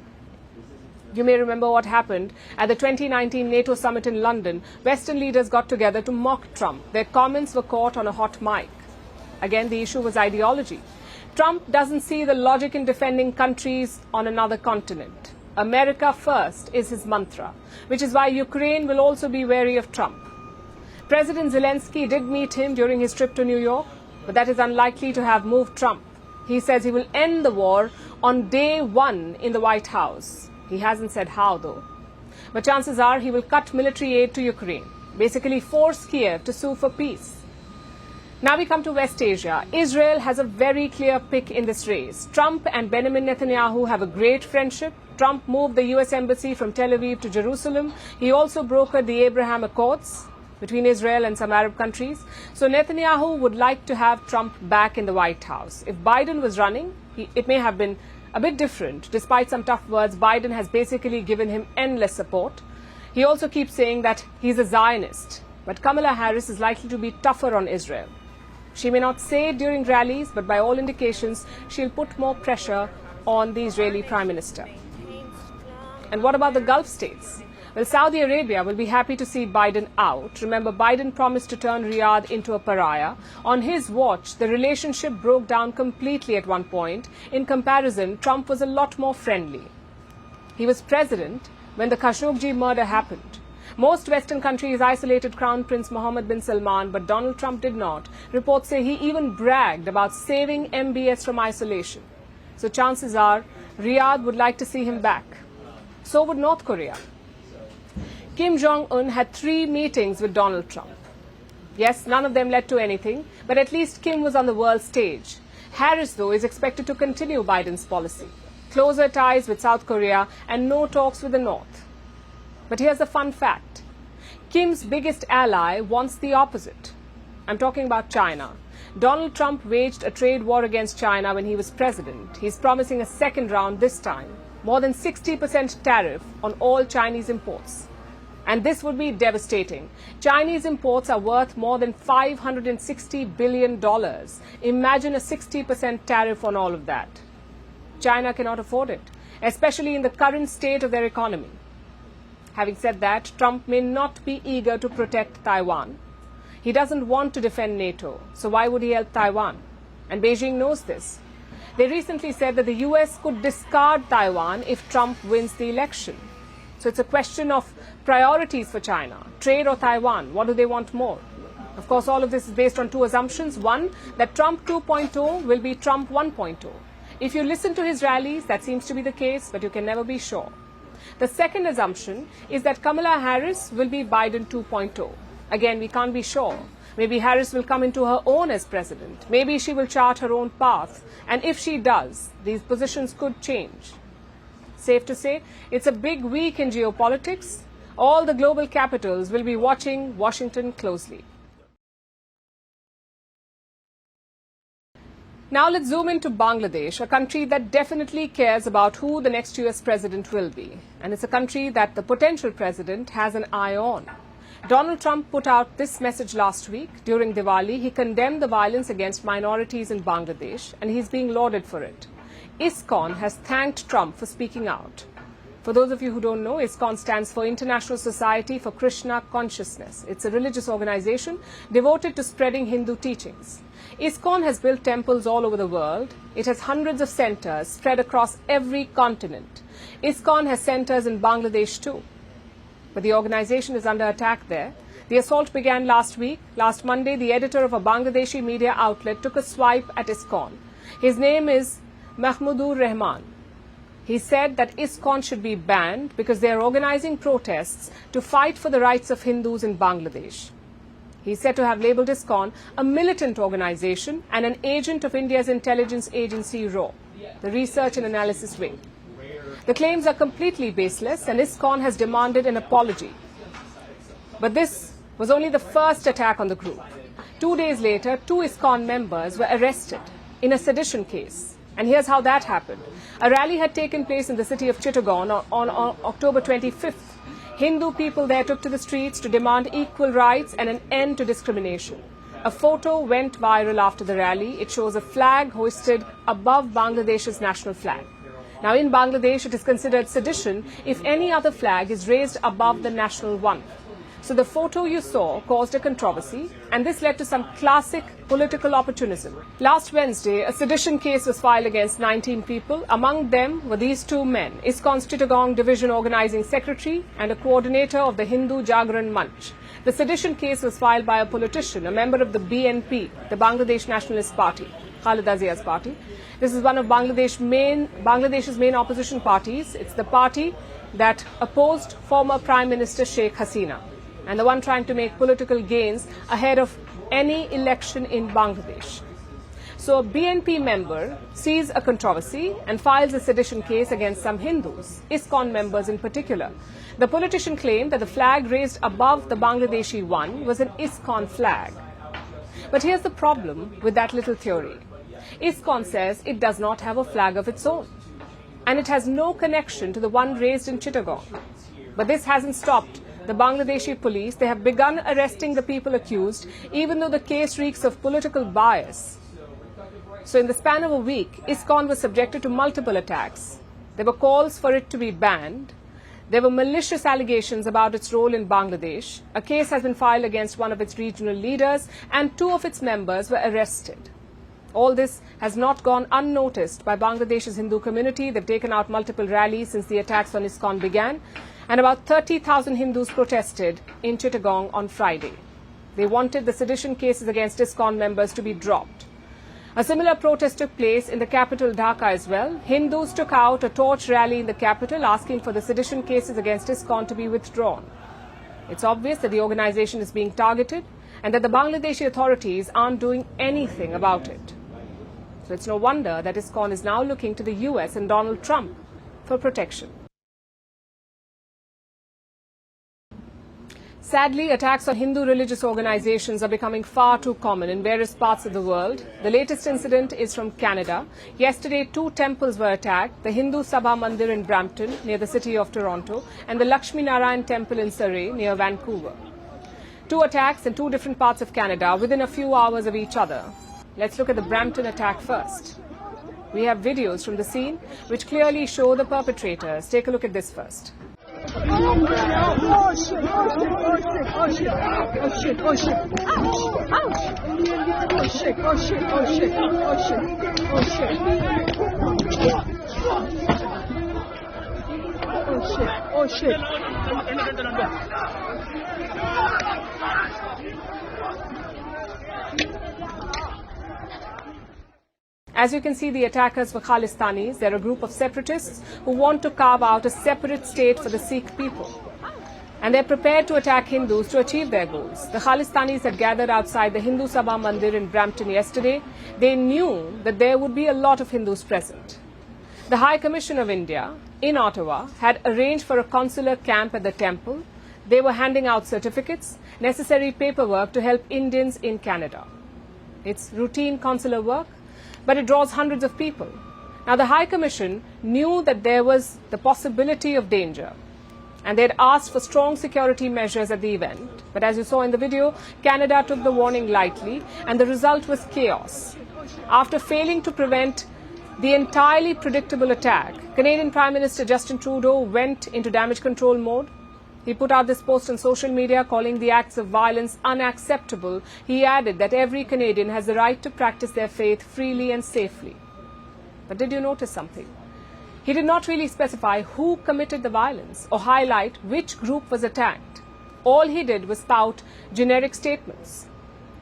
You may remember what happened at the 2019 NATO summit in London. Western leaders got together to mock Trump. Their comments were caught on a hot mic. Again, the issue was ideology. Trump doesn't see the logic in defending countries on another continent. America first is his mantra, which is why Ukraine will also be wary of Trump. President Zelensky did meet him during his trip to New York, but that is unlikely to have moved Trump. He says he will end the war on day one in the White House. He hasn't said how, though. But chances are he will cut military aid to Ukraine, basically force Kiev to sue for peace. Now we come to West Asia. Israel has a very clear pick in this race. Trump and Benjamin Netanyahu have a great friendship. Trump moved the US embassy from Tel Aviv to Jerusalem. He also brokered the Abraham Accords between Israel and some Arab countries. So Netanyahu would like to have Trump back in the White House. If Biden was running, it may have been a bit different. Despite some tough words, Biden has basically given him endless support. He also keeps saying that he's a Zionist. But Kamala Harris is likely to be tougher on Israel. She may not say it during rallies, but by all indications, she'll put more pressure on the Israeli Prime Minister. And what about the Gulf states? Well, Saudi Arabia will be happy to see Biden out. Remember, Biden promised to turn Riyadh into a pariah. On his watch, the relationship broke down completely at one point. In comparison, Trump was a lot more friendly. He was president when the Khashoggi murder happened. Most Western countries isolated Crown Prince Mohammed bin Salman, but Donald Trump did not. Reports say he even bragged about saving MBS from isolation. So chances are Riyadh would like to see him back. So would North Korea. Kim Jong-un had 3 meetings with Donald Trump. Yes, none of them led to anything, but at least Kim was on the world stage. Harris, though, is expected to continue Biden's policy. Closer ties with South Korea and no talks with the North. But here's a fun fact. Kim's biggest ally wants the opposite. I'm talking about China. Donald Trump waged a trade war against China when he was president. He's promising a second round this time. More than 60% tariff on all Chinese imports. And this would be devastating. Chinese imports are worth more than $560 billion. Imagine a 60% tariff on all of that. China cannot afford it, especially in the current state of their economy. Having said that, Trump may not be eager to protect Taiwan. He doesn't want to defend NATO, so why would he help Taiwan? And Beijing knows this. They recently said that the US could discard Taiwan if Trump wins the election. So it's a question of priorities for China, trade or Taiwan. What do they want more? Of course, all of this is based on two assumptions. One, that Trump 2.0 will be Trump 1.0. If you listen to his rallies, that seems to be the case, but you can never be sure. The second assumption is that Kamala Harris will be Biden 2.0. Again, we can't be sure. Maybe Harris will come into her own as president. Maybe she will chart her own path. And if she does, these positions could change. Safe to say, it's a big week in geopolitics. All the global capitals will be watching Washington closely. Now let's zoom into Bangladesh, a country that definitely cares about who the next US president will be. And it's a country that the potential president has an eye on. Donald Trump put out this message last week. During Diwali, he condemned the violence against minorities in Bangladesh, and he's being lauded for it. ISKCON has thanked Trump for speaking out. For those of you who don't know, ISKCON stands for International Society for Krishna Consciousness. It's a religious organization devoted to spreading Hindu teachings. ISKCON has built temples all over the world. It has hundreds of centers spread across every continent. ISKCON has centers in Bangladesh too. But the organization is under attack there. The assault began last week. Last Monday, the editor of a Bangladeshi media outlet took a swipe at ISKCON. His name is Mahmudur Rahman. He said that ISKCON should be banned because they are organizing protests to fight for the rights of Hindus in Bangladesh. He said to have labeled ISKCON a militant organization and an agent of India's intelligence agency RAW, the Research and Analysis Wing. The claims are completely baseless, and ISKCON has demanded an apology. But this was only the first attack on the group. 2 days later, 2 ISKCON members were arrested in a sedition case. And here's how that happened. A rally had taken place in the city of Chittagong on October 25th. Hindu people there took to the streets to demand equal rights and an end to discrimination. A photo went viral after the rally. It shows a flag hoisted above Bangladesh's national flag. Now, in Bangladesh, it is considered sedition if any other flag is raised above the national one. So the photo you saw caused a controversy, and this led to some classic political opportunism. Last Wednesday, a sedition case was filed against 19 people. Among them were these 2 men, ISKCON's Chittagong Division Organizing Secretary and a coordinator of the Hindu Jagran Manch. The sedition case was filed by a politician, a member of the BNP, the Bangladesh Nationalist Party, Khaleda Zia's party. This is one of Bangladesh's main opposition parties. It's the party that opposed former Prime Minister Sheikh Hasina, and the one trying to make political gains ahead of any election in Bangladesh. So a BNP member sees a controversy and files a sedition case against some Hindus, ISKCON members in particular. The politician claimed that the flag raised above the Bangladeshi one was an ISKCON flag. But here's the problem with that little theory. ISKCON says it does not have a flag of its own, and it has no connection to the one raised in Chittagong. But this hasn't stopped the Bangladeshi police. They have begun arresting the people accused, even though the case reeks of political bias. So in the span of a week, ISKCON was subjected to multiple attacks. There were calls for it to be banned. There were malicious allegations about its role in Bangladesh. A case has been filed against one of its regional leaders, and 2 of its members were arrested. All this has not gone unnoticed by Bangladesh's Hindu community. They've taken out multiple rallies since the attacks on ISKCON began, and about 30,000 Hindus protested in Chittagong on Friday. They wanted the sedition cases against ISKCON members to be dropped. A similar protest took place in the capital Dhaka as well. Hindus took out a torch rally in the capital asking for the sedition cases against ISKCON to be withdrawn. It's obvious that the organization is being targeted and that the Bangladeshi authorities aren't doing anything about it. So it's no wonder that ISKCON is now looking to the US and Donald Trump for protection. Sadly, attacks on Hindu religious organizations are becoming far too common in various parts of the world. The latest incident is from Canada. Yesterday, 2 temples were attacked, the Hindu Sabha Mandir in Brampton, near the city of Toronto, and the Lakshmi Narayan Temple in Surrey, near Vancouver. 2 attacks in 2 different parts of Canada within a few hours of each other. Let's look at the Brampton attack first. We have videos from the scene which clearly show the perpetrators. Take a look at this first. Oh shit, oh shit, oh shit, oh shit, oh shit, oh shit, ouch, ouch, oh shit, oh shit, oh shit, oh shit, oh shit, oh shit, oh shit. As you can see, the attackers were Khalistanis. They're a group of separatists who want to carve out a separate state for the Sikh people. And they're prepared to attack Hindus to achieve their goals. The Khalistanis had gathered outside the Hindu Sabha Mandir in Brampton yesterday. They knew that there would be a lot of Hindus present. The High Commission of India in Ottawa had arranged for a consular camp at the temple. They were handing out certificates, necessary paperwork to help Indians in Canada. It's routine consular work, but it draws hundreds of people. Now, the High Commission knew that there was the possibility of danger, and they had asked for strong security measures at the event. But as you saw in the video, Canada took the warning lightly, and the result was chaos. After failing to prevent the entirely predictable attack, Canadian Prime Minister Justin Trudeau went into damage control mode. He put out this post on social media calling the acts of violence unacceptable. He added that every Canadian has the right to practice their faith freely and safely. But did you notice something? He did not really specify who committed the violence or highlight which group was attacked. All he did was spout generic statements.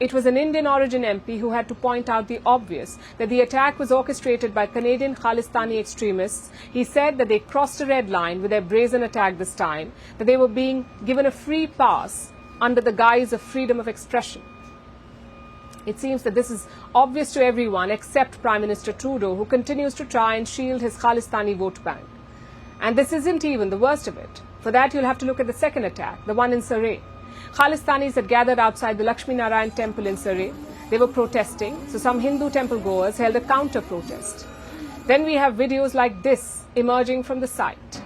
It was an Indian origin MP who had to point out the obvious, that the attack was orchestrated by Canadian Khalistani extremists. He said that they crossed a red line with their brazen attack this time, that they were being given a free pass under the guise of freedom of expression. It seems that this is obvious to everyone except Prime Minister Trudeau, who continues to try and shield his Khalistani vote bank. And this isn't even the worst of it. For that, you'll have to look at the second attack, the one in Surrey. Khalistanis had gathered outside the Lakshmi Narayan Temple in Surrey. They were protesting, so some Hindu temple goers held a counter-protest. Then we have videos like this emerging from the site.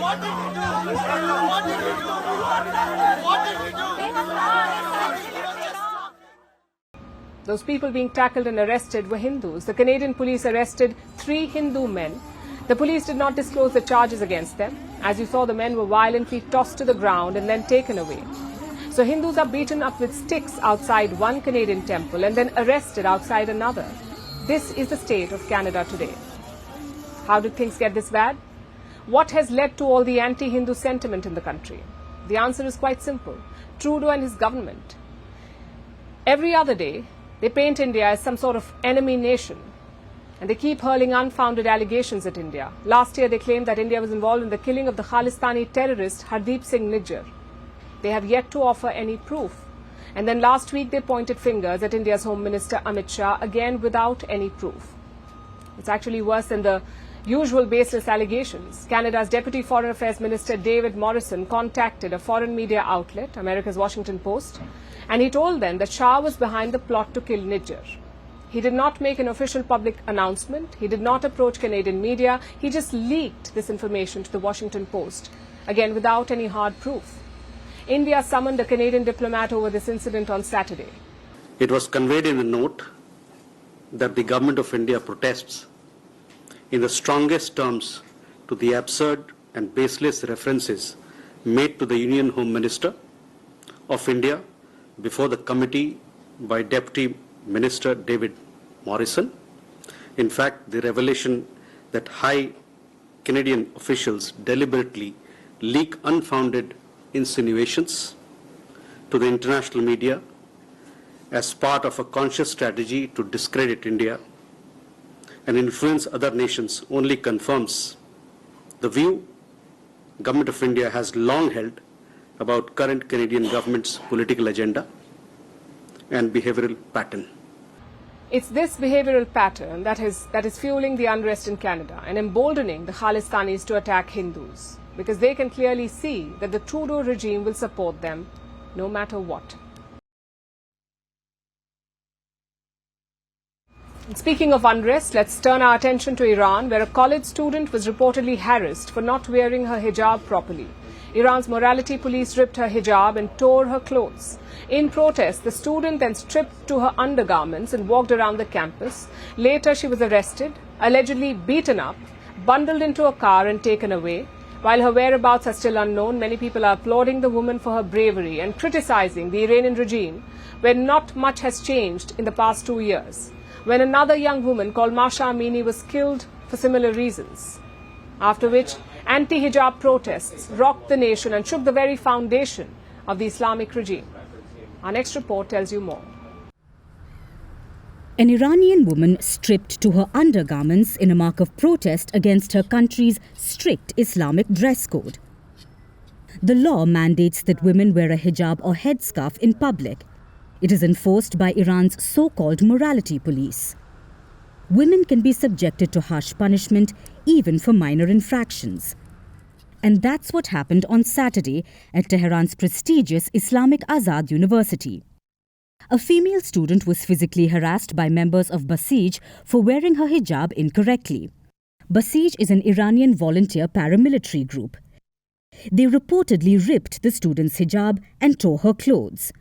What did you do? What did you do? What did you do? Those people being tackled and arrested were Hindus. The Canadian police arrested 3 Hindu men. The police did not disclose the charges against them. As you saw, the men were violently tossed to the ground and then taken away. So Hindus are beaten up with sticks outside one Canadian temple and then arrested outside another. This is the state of Canada today. How did things get this bad? What has led to all the anti-Hindu sentiment in the country? The answer is quite simple. Trudeau and his government. Every other day, they paint India as some sort of enemy nation, and they keep hurling unfounded allegations at India. Last year, they claimed that India was involved in the killing of the Khalistani terrorist Hardeep Singh Nijjar. They have yet to offer any proof. And then last week, they pointed fingers at India's Home Minister Amit Shah, again without any proof. It's actually worse than the usual baseless allegations. Canada's Deputy Foreign Affairs Minister David Morrison contacted a foreign media outlet, America's Washington Post, and he told them that Shah was behind the plot to kill Nijjar. He did not make an official public announcement. He did not approach Canadian media. He just leaked this information to the Washington Post, again without any hard proof. India summoned a Canadian diplomat over this incident on Saturday. It was conveyed in the note that the government of India protests in the strongest terms to the absurd and baseless references made to the Union Home Minister of India before the committee by Deputy Minister David Morrison. In fact, the revelation that high Canadian officials deliberately leak unfounded insinuations to the international media as part of a conscious strategy to discredit India and influence other nations only confirms the view Government of India has long held about current Canadian government's political agenda and behavioral pattern. It's this behavioral pattern that is fueling the unrest in Canada and emboldening the Khalistanis to attack Hindus, because they can clearly see that the Trudeau regime will support them no matter what. And speaking of unrest, let's turn our attention to Iran, where a college student was reportedly harassed for not wearing her hijab properly. Iran's morality police ripped her hijab and tore her clothes. In protest, the student then stripped to her undergarments and walked around the campus. Later, she was arrested, allegedly beaten up, bundled into a car and taken away. While her whereabouts are still unknown, many people are applauding the woman for her bravery and criticizing the Iranian regime, where not much has changed in the past 2 years, when another young woman called Masha Amini was killed for similar reasons. After which, anti-hijab protests rocked the nation and shook the very foundation of the Islamic regime. Our next report tells you more. An Iranian woman stripped to her undergarments in a mark of protest against her country's strict Islamic dress code. The law mandates that women wear a hijab or headscarf in public. It is enforced by Iran's so-called morality police. Women can be subjected to harsh punishment even for minor infractions. And that's what happened on Saturday at Tehran's prestigious Islamic Azad University. A female student was physically harassed by members of Basij for wearing her hijab incorrectly. Basij is an Iranian volunteer paramilitary group. They reportedly ripped the student's hijab and tore her clothes.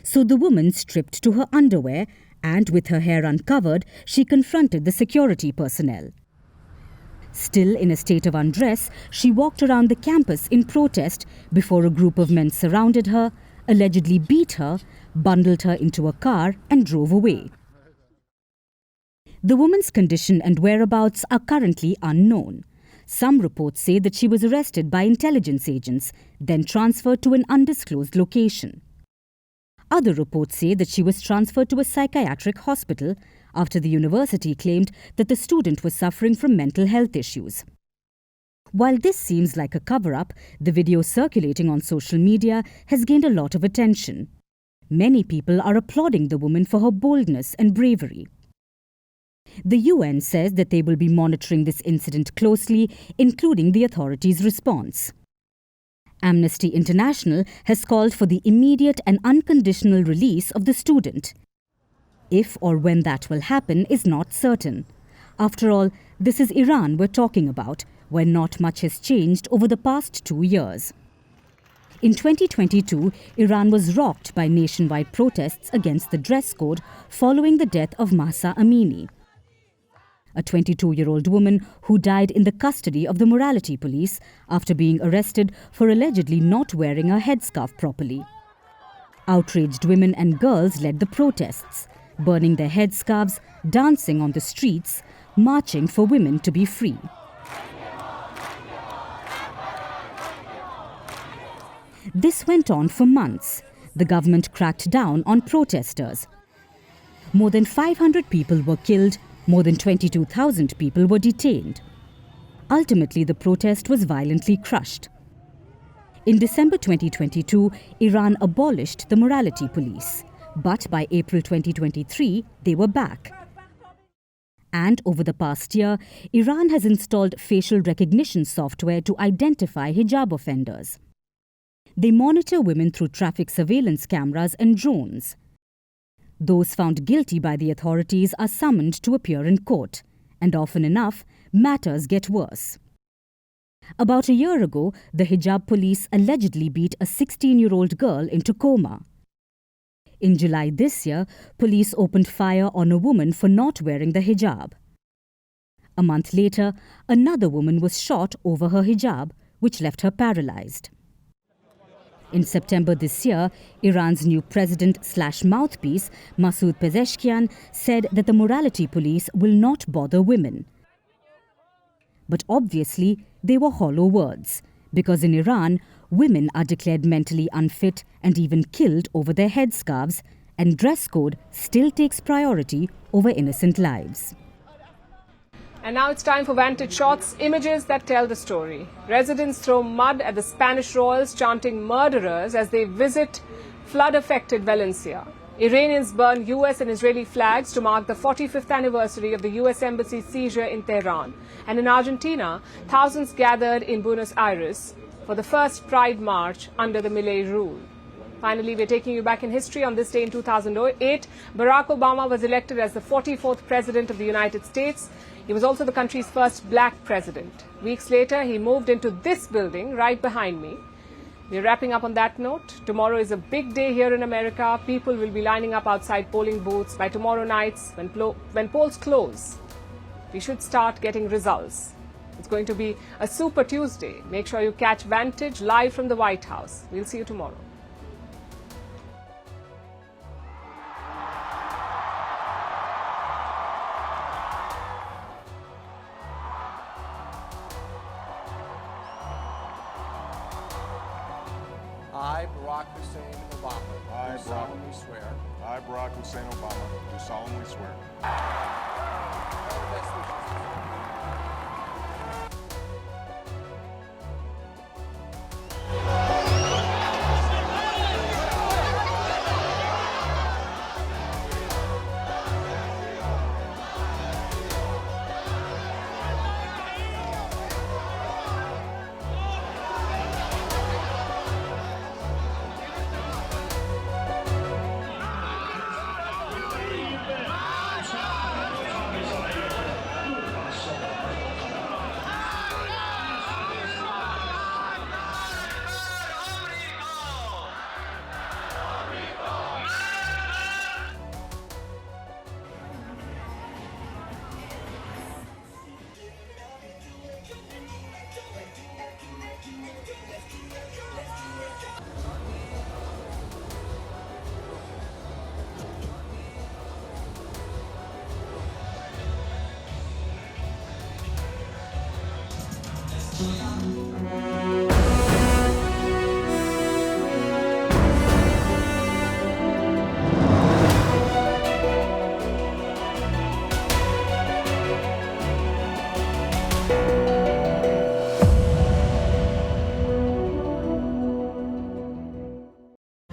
So the woman stripped to her underwear and, with her hair uncovered, she confronted the security personnel. Still in a state of undress, she walked around the campus in protest before a group of men surrounded her, allegedly beat her, bundled her into a car and drove away. The woman's condition and whereabouts are currently unknown. Some reports say that she was arrested by intelligence agents, then transferred to an undisclosed location. Other reports say that she was transferred to a psychiatric hospital after the university claimed that the student was suffering from mental health issues. While this seems like a cover-up, the video circulating on social media has gained a lot of attention. Many people are applauding the woman for her boldness and bravery. The UN says that they will be monitoring this incident closely, including the authorities' response. Amnesty International has called for the immediate and unconditional release of the student. If or when that will happen is not certain. After all, this is Iran we're talking about, where not much has changed over the past 2 years. In 2022, Iran was rocked by nationwide protests against the dress code following the death of Mahsa Amini, a 22-year-old woman who died in the custody of the morality police after being arrested for allegedly not wearing a headscarf properly. Outraged women and girls led the protests, burning their headscarves, dancing on the streets, marching for women to be free. This went on for months. The government cracked down on protesters. More than 500 people were killed. More than 22,000 people were detained. Ultimately, the protest was violently crushed. In December 2022, Iran abolished the morality police. But by April 2023, they were back. And over the past year, Iran has installed facial recognition software to identify hijab offenders. They monitor women through traffic surveillance cameras and drones. Those found guilty by the authorities are summoned to appear in court, and often enough, matters get worse. About a year ago, the hijab police allegedly beat a 16-year-old girl in Tacoma. In July this year, police opened fire on a woman for not wearing the hijab. A month later, another woman was shot over her hijab, which left her paralyzed. In September this year, Iran's new president/mouthpiece, Masoud Pezeshkian, said that the morality police will not bother women. But obviously, they were hollow words, because in Iran, women are declared mentally unfit and even killed over their headscarves, and dress code still takes priority over innocent lives. And now it's time for Vantage Shots, images that tell the story. Residents throw mud at the Spanish royals chanting murderers as they visit flood-affected Valencia. Iranians burn US and Israeli flags to mark the 45th anniversary of the US Embassy's seizure in Tehran. And in Argentina, thousands gathered in Buenos Aires for the first Pride March under the Milei rule. Finally, we're taking you back in history. On this day in 2008, Barack Obama was elected as the 44th President of the United States. He was also the country's first black president. Weeks later, he moved into this building right behind me. We're wrapping up on that note. Tomorrow is a big day here in America. People will be lining up outside polling booths. By tomorrow nights, when polls close, we should start getting results. It's going to be a Super Tuesday. Make sure you catch Vantage live from the White House. We'll see you tomorrow. I, Barack Hussein Obama, do solemnly swear. I, Barack Hussein Obama, do solemnly swear.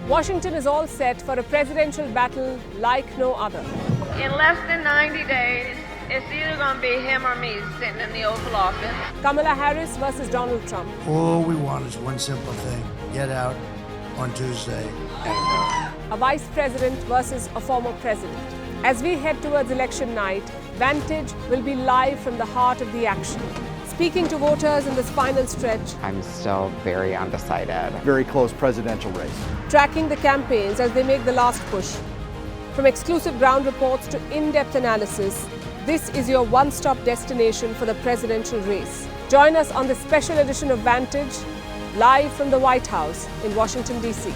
Washington is all set for a presidential battle like no other. In less than 90 days, it's either going to be him or me sitting in the Oval Office. Kamala Harris versus Donald Trump. All we want is one simple thing: get out on Tuesday and vote. A vice president versus a former president. As we head towards election night, Vantage will be live from the heart of the action. Speaking to voters in this final stretch. I'm still very undecided. Very close presidential race. Tracking the campaigns as they make the last push. From exclusive ground reports to in-depth analysis, this is your one-stop destination for the presidential race. Join us on this special edition of Vantage, live from the White House in Washington, D.C.